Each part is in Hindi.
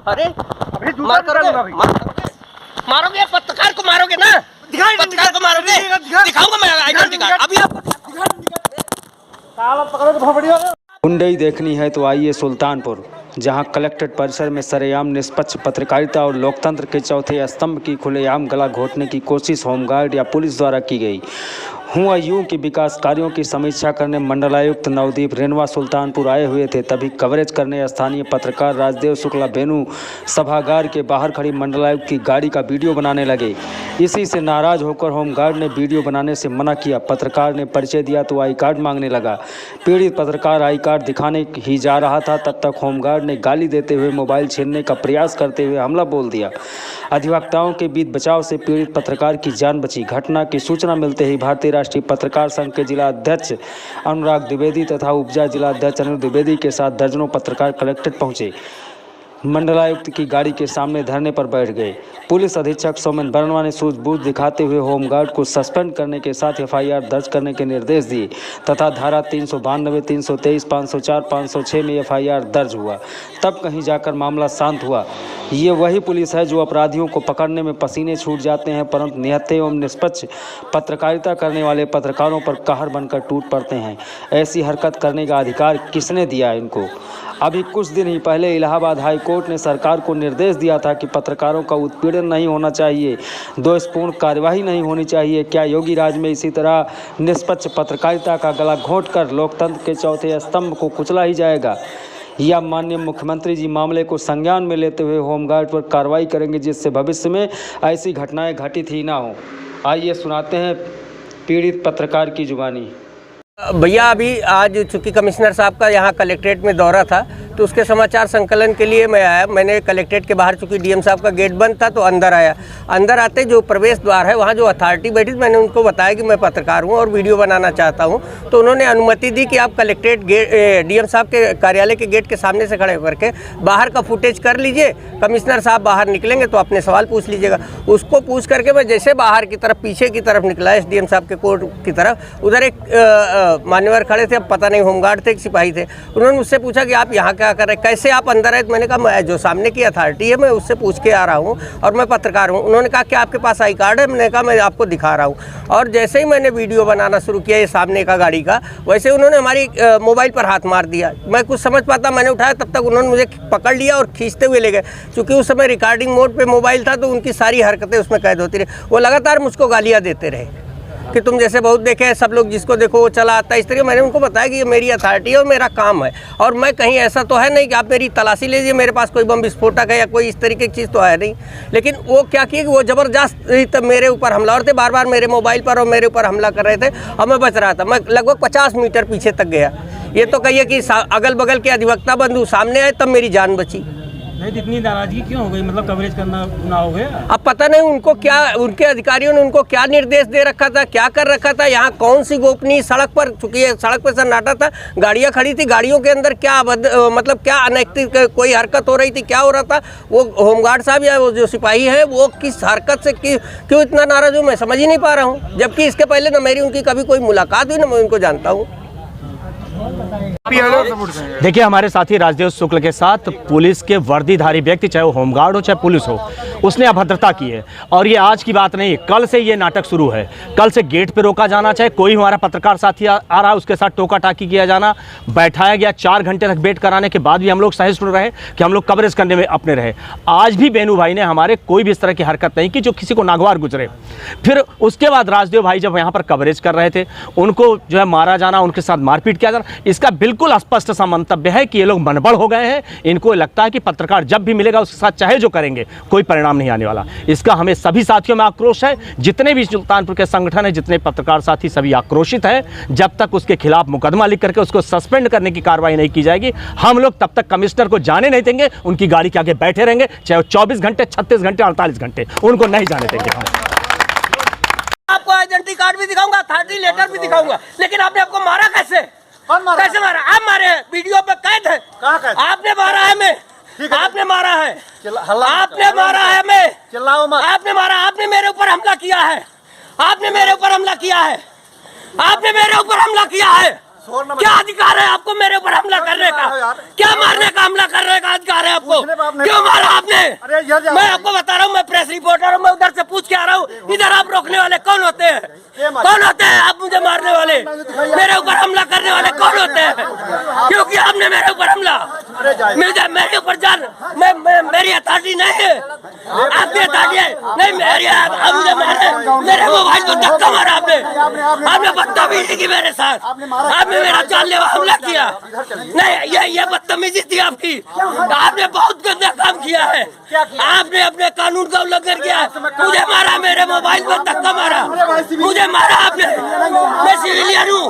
अरे अभी जूता निकालूंगा भाई। मारोगे पत्रकार को, मारोगे ना? पत्रकार को मारोगे? दिखाऊंगा मैं आईडेंटिटी कार्ड अभी आपको। हुंडई देखनी है तो आइए सुल्तानपुर, जहां कलेक्ट्रेट परिसर में सरेआम निष्पक्ष पत्रकारिता और लोकतंत्र के चौथे स्तंभ की खुलेआम गला घोंटने की कोशिश होमगार्ड या पुलिस द्वारा की गई। हुआ यूं कि विकास कार्यों की समीक्षा करने मंडलायुक्त नवदीप रेनवा सुल्तानपुर आए हुए थे, तभी कवरेज करने स्थानीय पत्रकार राजदेव शुक्ला बेनू सभागार के बाहर खड़ी मंडलायुक्त की गाड़ी का वीडियो बनाने लगे। इसी से नाराज होकर होमगार्ड ने वीडियो बनाने से मना किया। पत्रकार ने परिचय दिया तो आई कार्ड मांगने लगा। पीड़ित पत्रकार आई कार्ड दिखाने ही जा रहा था, तब तक होमगार्ड ने गाली देते हुए मोबाइल छीनने का प्रयास करते हुए हमला बोल दिया। अधिवक्ताओं के बीच बचाव से पीड़ित पत्रकार की जान बची। घटना की सूचना मिलते ही भारतीय राष्ट्रीय पत्रकार संघ के जिला अध्यक्ष अनुराग द्विवेदी तथा उपजा जिला अध्यक्ष अनिल द्विवेदी के साथ दर्जनों पत्रकार कलेक्ट्रेट पहुंचे। मंडलायुक्त की गाड़ी के सामने धरने पर बैठ गए। पुलिस अधीक्षक सौमेन वर्मा ने सूझबूझ दिखाते हुए होमगार्ड को सस्पेंड करने के साथ एफआईआर दर्ज करने के निर्देश दिए तथा धारा 392, 323, 504, 506 में एफआईआर दर्ज हुआ। तब कहीं जाकर मामला शांत हुआ। ये वही पुलिस है जो अपराधियों को पकड़ने में पसीने छूट जाते हैं, परंतु निहत्थे एवं निष्पक्ष पत्रकारिता करने वाले पत्रकारों पर कहर बनकर टूट पड़ते हैं। ऐसी हरकत करने का अधिकार किसने दिया इनको? अभी कुछ दिन ही पहले इलाहाबाद हाई कोर्ट ने सरकार को निर्देश दिया था कि पत्रकारों का उत्पीड़न नहीं होना चाहिए, दोषपूर्ण कार्यवाही नहीं होनी चाहिए। क्या योगी राज में इसी तरह निष्पक्ष पत्रकारिता का गला घोंटकर लोकतंत्र के चौथे स्तंभ को कुचला ही जाएगा, या माननीय मुख्यमंत्री जी मामले को संज्ञान में लेते हुए होमगार्ड पर कार्रवाई करेंगे जिससे भविष्य में ऐसी घटनाएं घटित ही ना हो? आइए सुनाते हैं पीड़ित पत्रकार की जुबानी। भैया अभी आज चूँकि कमिश्नर साहब का यहाँ कलेक्ट्रेट में दौरा था तो उसके समाचार संकलन के लिए मैं आया। मैंने कलेक्ट्रेट के बाहर चूँकि डीएम साहब का गेट बंद था तो अंदर आया। अंदर आते जो प्रवेश द्वार है वहाँ जो अथॉरिटी बैठी, मैंने उनको बताया कि मैं पत्रकार हूँ और वीडियो बनाना चाहता हूँ, तो उन्होंने अनुमति दी कि आप कलेक्ट्रेट गेट डीएम साहब के कार्यालय के गेट के सामने से खड़े होकर के बाहर का फुटेज कर लीजिए। कमिश्नर साहब बाहर निकलेंगे तो अपने सवाल पूछ लीजिएगा। उसको पूछ करके मैं जैसे बाहर की तरफ पीछे की तरफ निकला एसडीएम साहब के कोर्ट की तरफ, उधर एक मान्यवर खड़े थे, अब पता नहीं होमगार्ड थे कि सिपाही थे। उन्होंने मुझसे पूछा कि आप यहाँ क्या कर रहे हैं, कैसे आप अंदर आए? मैंने कहा मैं जो सामने की अथॉरिटी है मैं उससे पूछ के आ रहा हूँ और मैं पत्रकार हूँ। उन्होंने कहा कि आपके पास आई कार्ड है? मैंने कहा मैं आपको दिखा रहा हूँ। और जैसे ही मैंने वीडियो बनाना शुरू किया ये सामने का गाड़ी का, वैसे उन्होंने हमारी मोबाइल पर हाथ मार दिया। मैं कुछ समझ पाता, मैंने उठाया तब तक उन्होंने मुझे पकड़ लिया और खींचते हुए ले गए। चूँकि उस समय रिकॉर्डिंग मोड पर मोबाइल था तो उनकी सारी हरकतें उसमें कैद होती रही। वो लगातार मुझको गालियाँ देते रहे कि तुम जैसे बहुत देखे हैं, सब लोग जिसको देखो वो चला आता है, इस तरीके। मैंने उनको बताया कि ये मेरी अथॉरिटी है और मेरा काम है और मैं कहीं ऐसा तो है नहीं कि आप मेरी तलाशी लीजिए, मेरे पास कोई बम विस्फोटक है या कोई इस तरीके की चीज़ तो है नहीं। लेकिन वो क्या किए कि वो ज़बरदस्त मेरे ऊपर हमलावर थे, बार बार मेरे मोबाइल पर और मेरे ऊपर हमला कर रहे थे और मैं बच रहा था। मैं लगभग 50 मीटर पीछे तक गया। ये तो कहिए कि अगल बगल के अधिवक्ता बंधु सामने आए तब मेरी जान बची। नहीं, इतनी नाराजगी क्यों हो गई? मतलब कवरेज करना ना हो गया? अब पता नहीं उनको क्या, उनके अधिकारियों ने उनको क्या निर्देश दे रखा था, क्या कर रखा था। यहाँ कौन सी गोपनीय सड़क पर, चूंकि सड़क पर सन्नाटा था, गाड़ियाँ खड़ी थी, गाड़ियों के अंदर क्या मतलब क्या अनैतिक कोई हरकत हो रही थी, क्या हो रहा था? वो होमगार्ड साहब या वो जो सिपाही है वो किस हरकत से क्यों इतना नाराज हूँ मैं समझ ही नहीं पा रहा हूँ। जबकि इसके पहले ना मेरी उनकी कभी कोई मुलाकात हुई ना मैं उनको जानता हूँ। देखिए हमारे साथी राजदेव शुक्ल के साथ पुलिस के वर्दीधारी व्यक्ति, चाहे वो होमगार्ड हो चाहे पुलिस हो, उसने अभद्रता की है। और ये आज की बात नहीं, कल से ये नाटक शुरू है। कल से गेट पे रोका जाना, चाहे कोई हमारा पत्रकार साथी आ रहा है उसके साथ टोका टाकी किया जाना, बैठाया गया। 4 घंटे तक वेट कराने के बाद भी हम लोग सहिष्णु रहे कि हम लोग कवरेज करने में अपने रहे। आज भी बेनू भाई ने हमारे कोई भी इस तरह की हरकत नहीं की जो किसी को नागवार गुजरे। फिर उसके बाद राजदेव भाई जब यहाँ पर कवरेज कर रहे थे, उनको जो है मारा जाना, उनके साथ मारपीट किया जाना, इसका बिल्कुल स्पष्ट सा मंतव्य है कि ये लोग मनबड़ हो गए हैं। इनको लगता है कि पत्रकार जब भी मिलेगा उसके साथ चाहे जो करेंगे कोई परिणाम नहीं आने वाला। इसका हमें सभी साथियों में आक्रोश है। जितने भी सुल्तानपुर के संगठन है, जितने पत्रकार साथी, सभी आक्रोशित है। जब तक उसके खिलाफ मुकदमा लिख करके उसको सस्पेंड करने की कार्रवाई नहीं की जाएगी, हम लोग तब तक कमिश्नर को जाने नहीं देंगे। उनकी गाड़ी के आगे बैठे रहेंगे, चाहे 24 घंटे, 36 घंटे, 48 घंटे, उनको नहीं जाने देंगे। आपको आइडेंटिटी कार्ड भी दिखाऊंगा, अथॉरिटी लेटर भी दिखाऊंगा, लेकिन आपने आपको मारा कैसे? कौन मारा? कैसे मारा? आप मारे हैं, वीडियो पे कैद है। कहाँ कैद? आपने मारा है मैं, आपने मारा है, आपने मारा है मैं, चिल्लाओ मत। आपने मारा, आपने मेरे ऊपर हमला किया है, आपने मेरे ऊपर हमला किया है, आपने मेरे ऊपर हमला किया है। क्या अधिकार है आपको मेरे ऊपर हमला करने का? क्या मारने का, हमला करने का अधिकार है आपको? क्यों मारा आपने? मैं आपको बता रहा हूँ, मैं प्रेस रिपोर्टर हूँ, मैं उधर से पूछ के आ रहा हूँ। इधर आप रोकने वाले कौन होते हैं? कौन होते हैं आप मुझे मारने वाले? मेरे ऊपर हमला करने वाले कौन होते हैं? क्योंकि आपने मेरे ऊपर हमला, मेरे ऊपर जान, मेरी अथॉरिटी नहीं है, आपकी अथॉरिटी है नहीं मेरी। आप मुझे मारे, मेरे मोबाइल को धक्का मारा आपने बदतमीजी की मेरे साथ, आपने मेरा जानलेवा हमला किया। नहीं, ये बदतमीजी थी आपकी। आपने बहुत गंदा काम किया है, आपने अपने कानून का उल्लंघन किया है। मुझे मारा, मेरे मोबाइल पर धक्का मारा, मुझे मारा आपने। मैं सिविलियन हूँ।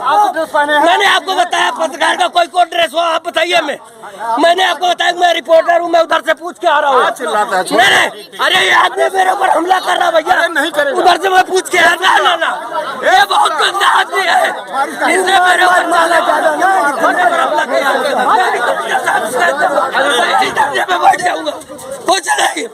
मैंने आपको बताया पत्रकार का कोई कोड ड्रेस हो आप बताइए। मैंने आपको बताया मैं रिपोर्टर हूँ, मैं उधर से पूछ के आ रहा हूँ। नहीं, अरे ये आदमी मेरे ऊपर हमला कर रहा भैया, उधर से मैं पूछ के आ रहा। ना, ये बहुत गंदा आदमी है, इसने मेरे ऊपर हमला किया। मैं बैठ जाऊंगा, कुछ नहीं।